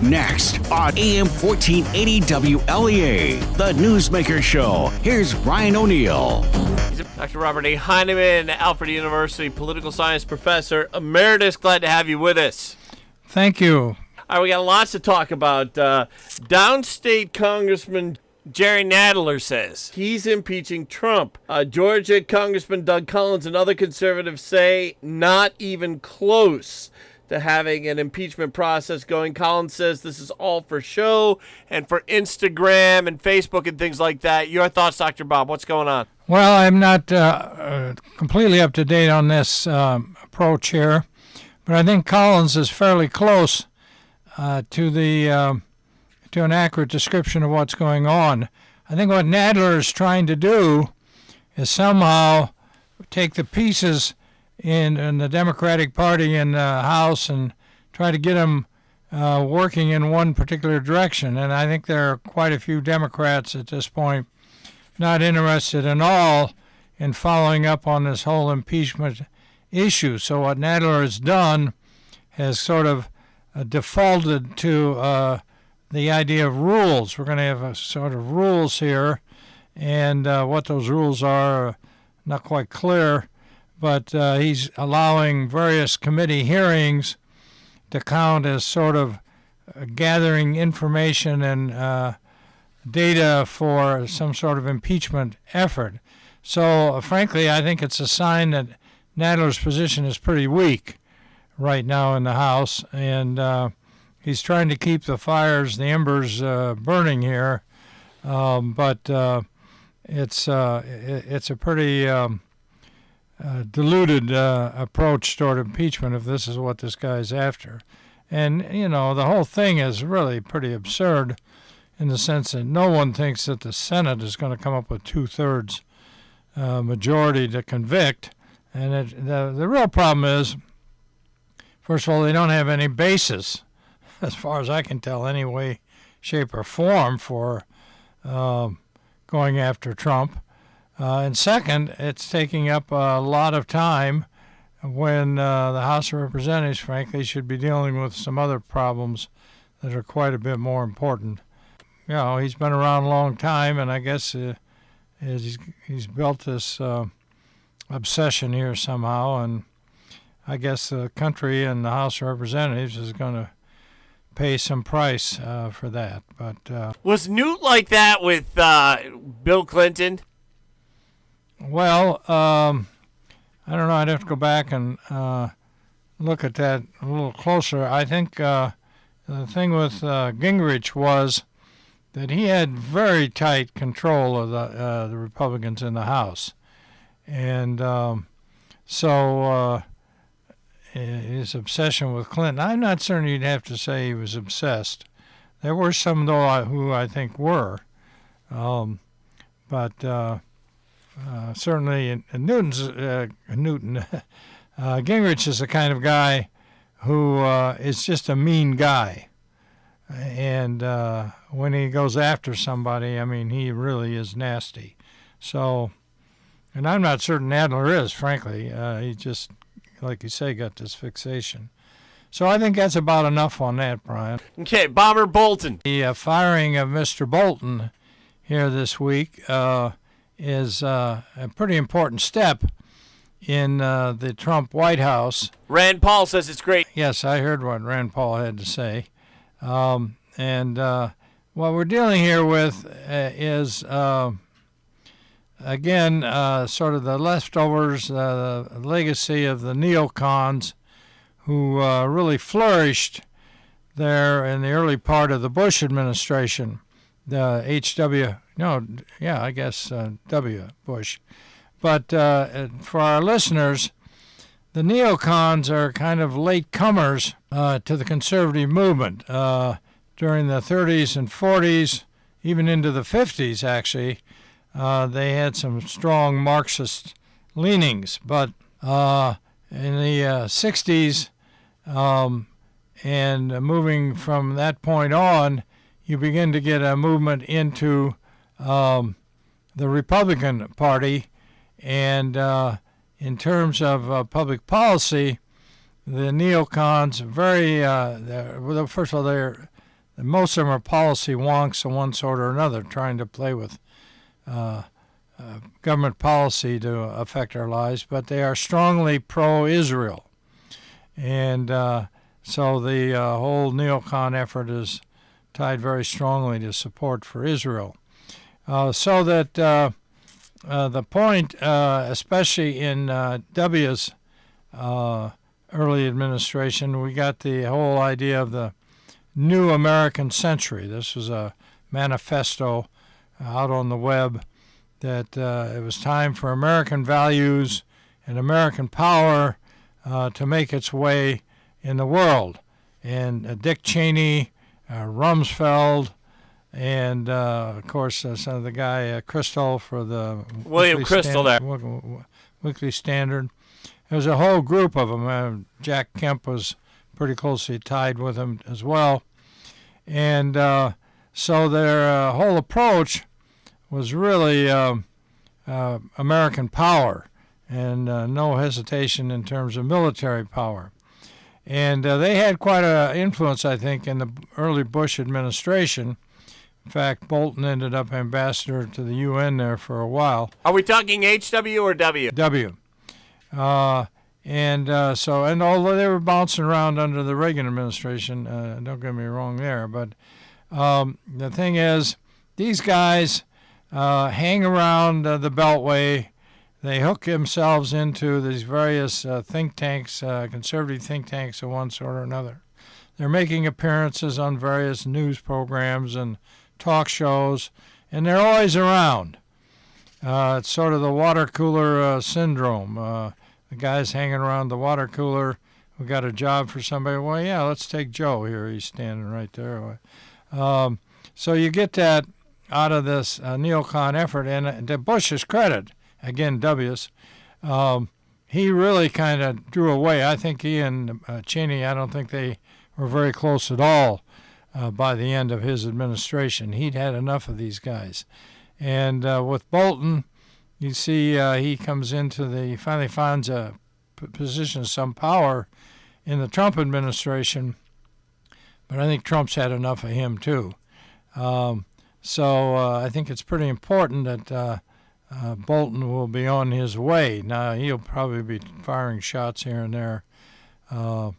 Next on AM 1480 WLEA, the Newsmaker Show. Here's Brian O'Neill. Dr. Robert A. Heineman, Alfred University political science professor emeritus. Glad to have you with us. Thank you. All right, we got lots to talk about. Downstate Congressman Jerry Nadler says he's impeaching Trump. Georgia Congressman Doug Collins and other conservatives say not even close to having an impeachment process going. Collins says this is all for show and for Instagram and Facebook and things like that. Your thoughts, Dr. Bob? What's going on? Well, I'm not completely up to date on this approach here, but I think Collins is fairly close to an accurate description of what's going on. I think what Nadler is trying to do is somehow take the pieces in the Democratic Party in the House and try to get them working in one particular direction. And I think there are quite a few Democrats at this point not interested at all in following up on this whole impeachment issue. So what Nadler has done has sort of defaulted to the idea of rules. We're going to have a sort of rules here, and what those rules are not quite clear. But he's allowing various committee hearings to count as sort of gathering information and data for some sort of impeachment effort. So, frankly, I think it's a sign that Nadler's position is pretty weak right now in the House, and he's trying to keep the embers burning here. But it's a pretty diluted approach toward impeachment if this is what this guy's after. And, you know, the whole thing is really pretty absurd in the sense that no one thinks that the Senate is going to come up with 2/3 majority to convict. And the real problem is, first of all, they don't have any basis, as far as I can tell, any way, shape, or form for going after Trump. And second, it's taking up a lot of time when the House of Representatives, frankly, should be dealing with some other problems that are quite a bit more important. You know, he's been around a long time, and I guess he's built this obsession here somehow, and I guess the country and the House of Representatives is going to pay some price for that. But was Newt like that with Bill Clinton? Well, I don't know. I'd have to go back and look at that a little closer. I think the thing with Gingrichs was that he had very tight control of the Republicans in the House. And so his obsession with Clinton, I'm not certain you'd have to say he was obsessed. There were some, though, who I think were. But certainly Gingrich is the kind of guy who is just a mean guy. And when he goes after somebody, I mean, he really is nasty. So, and I'm not certain Nadler is, frankly. He just, like you say, got this fixation. So I think that's about enough on that, Brian. Okay, Bomber Bolton. The firing of Mr. Bolton here this week is a pretty important step in the Trump White House. Rand Paul says it's great. Yes, I heard what Rand Paul had to say. And what we're dealing here with is, again, sort of the leftovers, the legacy of the neocons who really flourished there in the early part of the Bush administration, the W. Bush. But for our listeners, the neocons are kind of late comers to the conservative movement. During the 30s and 40s, even into the 50s, actually, they had some strong Marxist leanings. But in the 60s and moving from that point on, you begin to get a movement into the Republican Party. And in terms of public policy, the neocons first of all, most of them are policy wonks of one sort or another, trying to play with government policy to affect our lives, but they are strongly pro-Israel. And so the whole neocon effort is tied very strongly to support for Israel. So that the point, especially in W's early administration, we got the whole idea of the new American century. This was a manifesto out on the web that it was time for American values and American power to make its way in the world. And Dick Cheney, Rumsfeld, and of course some of the guy Crystal for the William Crystal Weekly Standard. There was a whole group of them. Jack Kemp was pretty closely tied with them as well. And so their whole approach was really American power and no hesitation in terms of military power. And they had quite an influence, I think, in the early Bush administration. In fact, Bolton ended up ambassador to the UN there for a while. Are we talking HW or W? W. And although they were bouncing around under the Reagan administration, don't get me wrong there, but the thing is, these guys hang around the Beltway. They hook themselves into these various think tanks, conservative think tanks of one sort or another. They're making appearances on various news programs and talk shows, and they're always around. It's sort of the water cooler syndrome. The guy's hanging around the water cooler. We got a job for somebody. Well, yeah, let's take Joe here. He's standing right there. So you get that out of this neocon effort, and to Bush's credit, again, W's, he really kind of drew away. I think he and Cheney, I don't think they were very close at all by the end of his administration. He'd had enough of these guys. And with Bolton, you see he comes into he finally finds a position of some power in the Trump administration, but I think Trump's had enough of him too. So I think it's pretty important that Bolton will be on his way. Now, he'll probably be firing shots here and there. Well,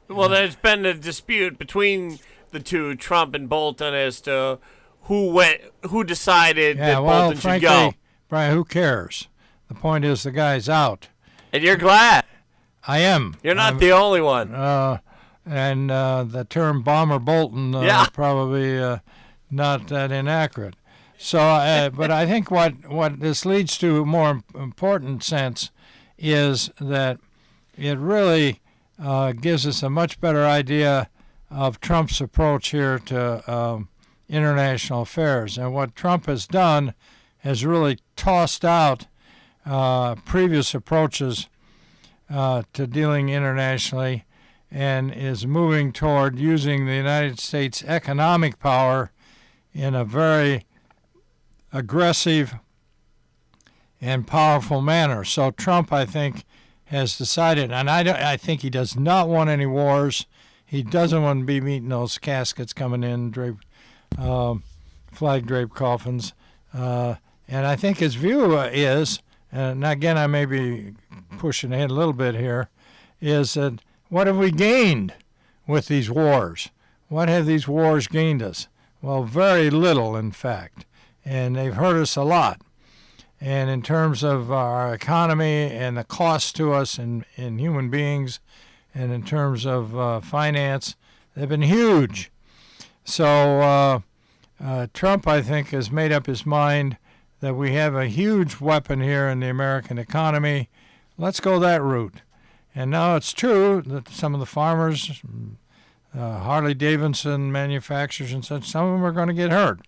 there's been a dispute between the two, Trump and Bolton, as to who decided that Bolton should go. Brian, who cares? The point is the guy's out. And you're glad. I am. You're not the only one. And the term Bomber Bolton probably not that inaccurate. So, but I think what this leads to a more important sense is that it really gives us a much better idea of Trump's approach here to international affairs. And what Trump has done has really tossed out previous approaches to dealing internationally and is moving toward using the United States economic power in a very aggressive and powerful manner. So Trump, I think, has decided, and I think he does not want any wars. He doesn't want to be meeting those caskets coming in, flag-draped coffins. And I think his view is, and again I may be pushing ahead a little bit here, is that what have we gained with these wars? What have these wars gained us? Well, very little, in fact. And they've hurt us a lot. And in terms of our economy and the cost to us in human beings, and in terms of finance, they've been huge. So Trump, I think, has made up his mind that we have a huge weapon here in the American economy. Let's go that route. And now it's true that some of the farmers, Harley-Davidson manufacturers and such, some of them are going to get hurt.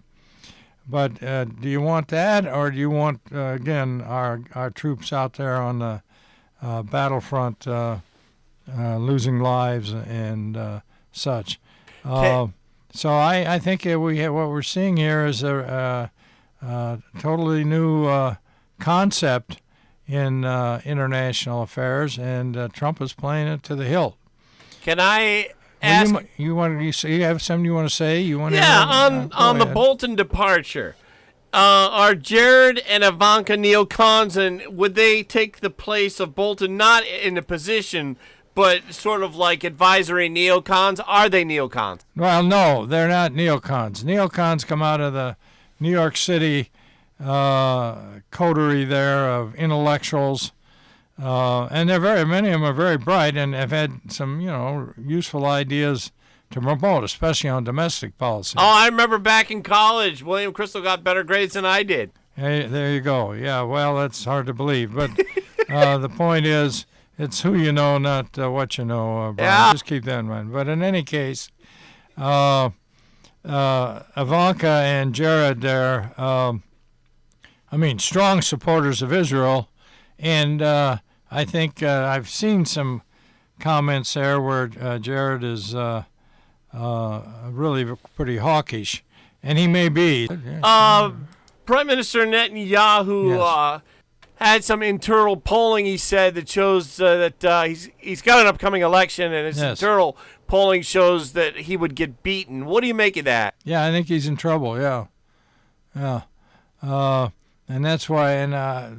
But do you want that, or do you want, again, our troops out there on the battlefront losing lives and such? So I think what we're seeing here is a totally new concept in international affairs, and Trump is playing it to the hilt. Can I ask. You have something you want to say? On the Bolton departure. Are Jared and Ivanka neocons, and would they take the place of Bolton, not in a position, but sort of like advisory neocons? Are they neocons? Well, no, they're not neocons. Neocons come out of the New York City coterie there of intellectuals, and many of them are very bright and have had some, useful ideas to promote, especially on domestic policy. Oh, I remember back in college, William Crystal got better grades than I did. Hey, there you go. Yeah, well, that's hard to believe, but the point is, it's who you know, not what you know, Brian. Yeah. Just keep that in mind. But in any case, Ivanka and Jared there, strong supporters of Israel, and I think I've seen some comments there where Jared is really pretty hawkish, and he may be. Prime Minister Netanyahu Yes. had some internal polling, he said, that shows that he's got an upcoming election, and his Yes. internal polling shows that he would get beaten. What do you make of that? Yeah, I think he's in trouble, yeah. And that's why, and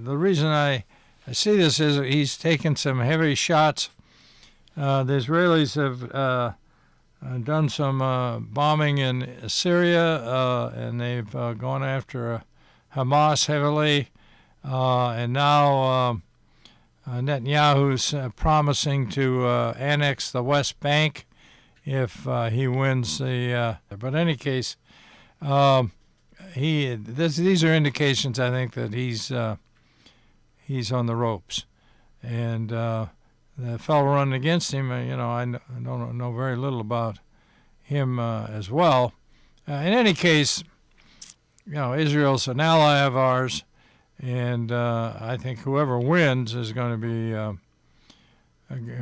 the reason I see this is he's taken some heavy shots. The Israelis have done some bombing in Syria, and they've gone after Hamas heavily. And now Netanyahu's promising to annex the West Bank if he wins the. But in any case, these are indications, I think, that he's on the ropes, and the fellow running against him, I don't know very little about him as well. In any case, Israel's an ally of ours. And I think whoever wins is going to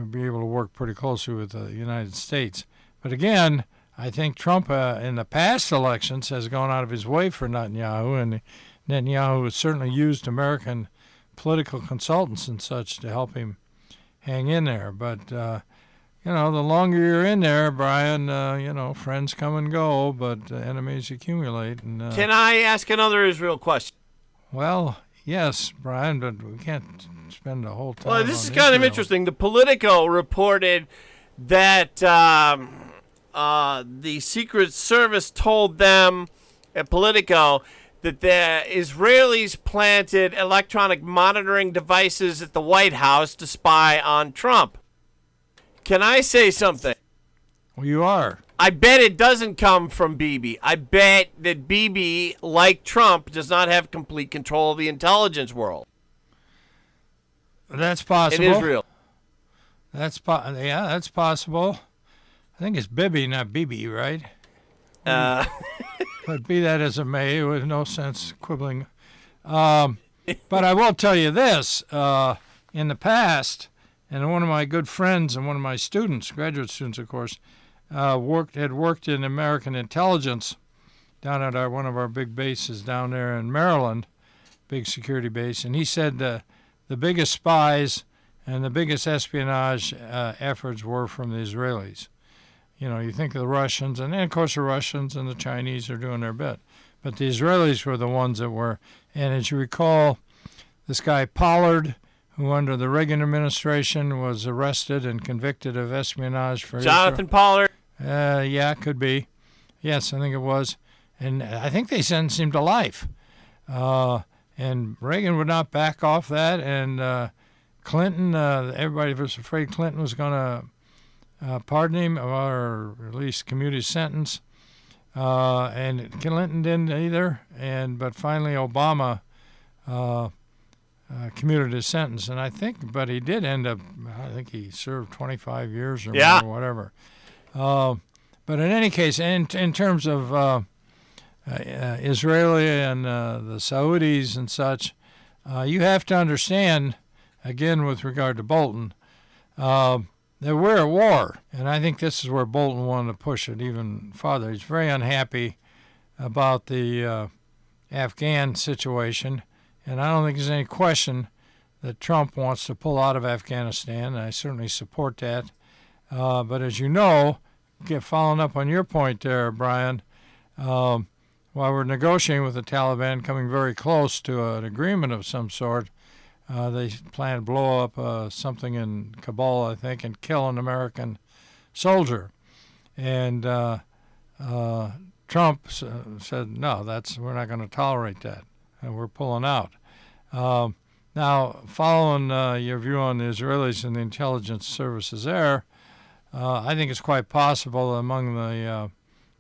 be able to work pretty closely with the United States. But again, I think Trump in the past elections has gone out of his way for Netanyahu, and Netanyahu has certainly used American political consultants and such to help him hang in there. But, the longer you're in there, Brian, friends come and go, but enemies accumulate. And, Can I ask another Israel question? Well, yes, Brian, but we can't spend the whole time. Well, this is on kind of Israel. interesting. The Politico reported that the Secret Service told them at Politico that the Israelis planted electronic monitoring devices at the White House to spy on Trump. Can I say something? Well, you are. I bet it doesn't come from Bibi. I bet that Bibi, like Trump, does not have complete control of the intelligence world. That's possible. In Israel. That's possible. I think it's Bibi, not Bibi, right? But be that as it may, with no sense quibbling. But I will tell you this: in the past, and one of my good friends and one of my students, graduate students, of course, had worked in American intelligence down at one of our big bases down there in Maryland, big security base, and he said the biggest spies and the biggest espionage efforts were from the Israelis. You think of the Russians, and then of course the Russians and the Chinese are doing their bit, but the Israelis were the ones that were. And as you recall, this guy Pollard, who under the Reagan administration was arrested and convicted of espionage for Jonathan Pollard. Yeah, could be. Yes, I think it was. And I think they sentenced him to life. And Reagan would not back off that. And Clinton, everybody was afraid Clinton was going to pardon him or at least commute his sentence. And Clinton didn't either. But finally Obama commuted his sentence. And but he did end up, I think he served 25 years or more, or whatever. But in any case, in terms of Israeli and the Saudis and such, you have to understand, again, with regard to Bolton, that we're at war. And I think this is where Bolton wanted to push it even farther. He's very unhappy about the Afghan situation. And I don't think there's any question that Trump wants to pull out of Afghanistan. And I certainly support that. But as you know, following up on your point there, Brian, while we're negotiating with the Taliban, coming very close to an agreement of some sort, they plan to blow up something in Kabul, I think, and kill an American soldier. And Trump said, no, we're not going to tolerate that, and we're pulling out. Now, following your view on the Israelis and the intelligence services there, I think it's quite possible among the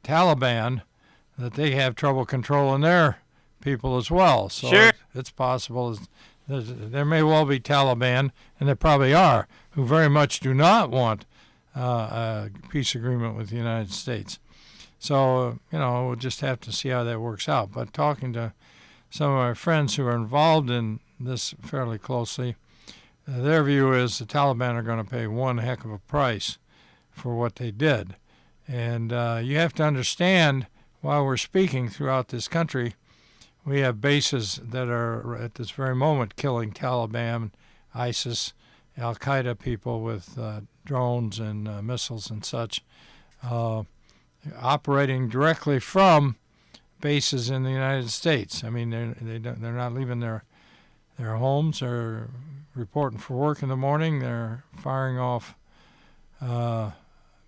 Taliban that they have trouble controlling their people as well. So sure. It's possible there may well be Taliban, and there probably are, who very much do not want a peace agreement with the United States. So, we'll just have to see how that works out. But talking to some of my friends who are involved in this fairly closely, their view is the Taliban are going to pay one heck of a price for what they did. And you have to understand, while we're speaking throughout this country, we have bases that are at this very moment killing Taliban, ISIS, Al-Qaeda people with drones and missiles and such, operating directly from bases in the United States. I mean, they're not leaving their homes. They're reporting for work in the morning. They're firing off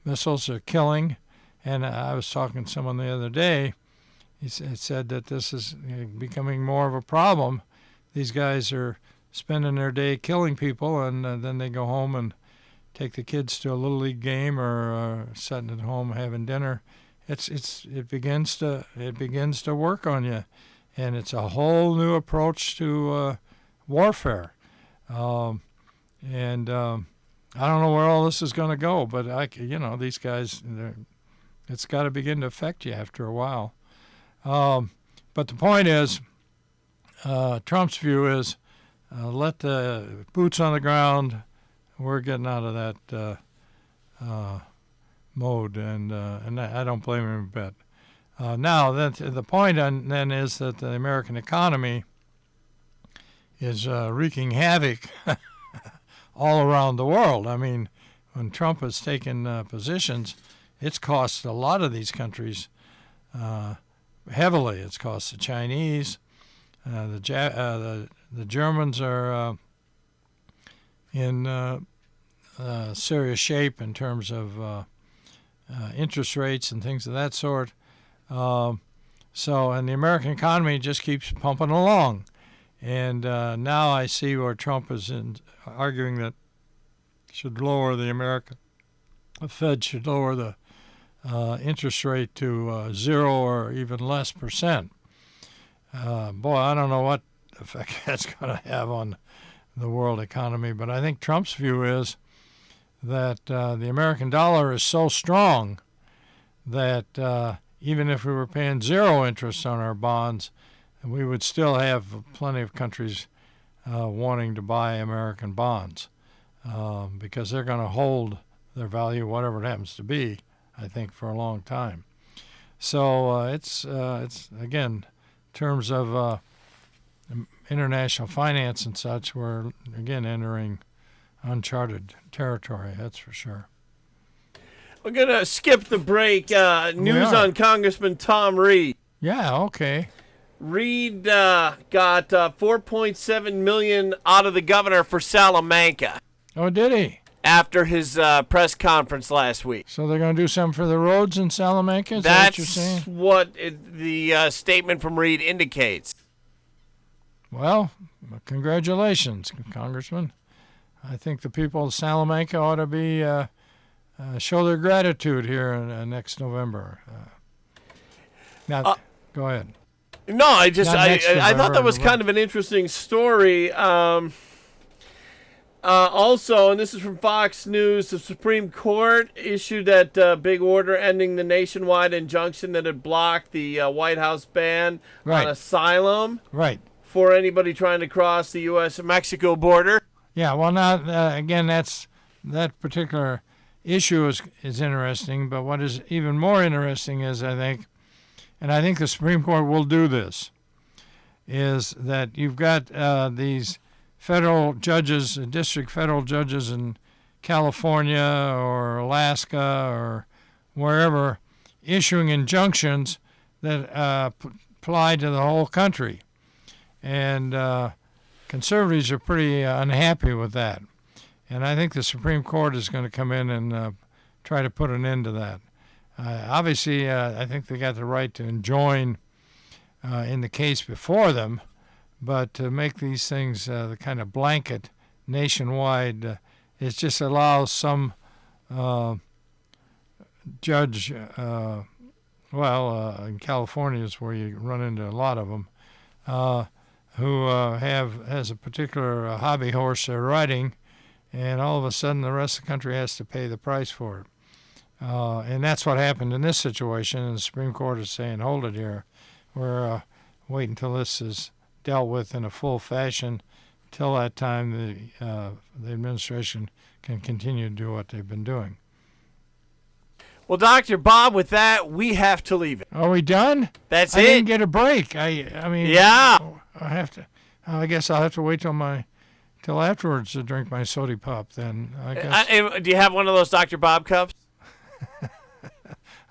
missiles. They're killing. And I was talking to someone the other day. He said that this is becoming more of a problem. These guys are spending their day killing people, and then they go home and take the kids to a little league game or sitting at home having dinner. It begins to work on you, and it's a whole new approach to warfare. I don't know where all this is going to go, but these guys, it's got to begin to affect you after a while. But the point is, Trump's view is, let the boots on the ground. We're getting out of that mode, and I don't blame him a bit. Now, the point then is that the American economy is wreaking havoc all around the world. I mean, when Trump has taken positions, it's cost a lot of these countries heavily. It's cost the Chinese. The Germans are in serious shape in terms of interest rates and things of that sort. And the American economy just keeps pumping along. And now I see where Trump is arguing that the Fed should lower the interest rate to 0 or even less percent. Boy, I don't know what effect that's going to have on the world economy, but I think Trump's view is that the American dollar is so strong that even if we were paying 0 interest on our bonds, we would still have plenty of countries wanting to buy American bonds because they're going to hold their value, whatever it happens to be, I think, for a long time. So it's again, in terms of international finance and such, we're again entering uncharted territory, that's for sure. We're going to skip the break. News on Congressman Tom Reed. Yeah, okay. Reed got $4.7 million out of the governor for Salamanca. Oh, did he? After his press conference last week. So they're going to do something for the roads in Salamanca? Is that what you're saying? That's what the statement from Reed indicates. Well, congratulations, Congressman. I think the people of Salamanca ought to be show their gratitude here next November. Go ahead. No, I thought that was kind of an interesting story. Also, and this is from Fox News, the Supreme Court issued that big order ending the nationwide injunction that had blocked the White House ban on asylum for anybody trying to cross the U.S.-Mexico border. Yeah, well, now, again, that particular issue is interesting, but what is even more interesting is, I think the Supreme Court will do this, is that you've got these federal judges, district federal judges in California or Alaska or wherever, issuing injunctions that apply to the whole country. And conservatives are pretty unhappy with that. And I think the Supreme Court is going to come in and try to put an end to that. Obviously, I think they got the right to enjoin in the case before them, but to make these things the kind of blanket nationwide, it just allows some judge, in California is where you run into a lot of them, who has a particular hobby horse they're riding, and all of a sudden the rest of the country has to pay the price for it. And that's what happened in this situation, and the Supreme Court is saying, hold it here. We're waiting until this is dealt with in a full fashion. Till that time, the administration can continue to do what they've been doing. Well, Dr. Bob, with that, we have to leave it. Are we done? That's I it. didn't get a break. I mean, Yeah. I have to. I guess I'll have to wait till afterwards to drink my soda pop. Then I guess Do you have one of those Dr. Bob cups?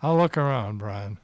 I'll look around, Brian.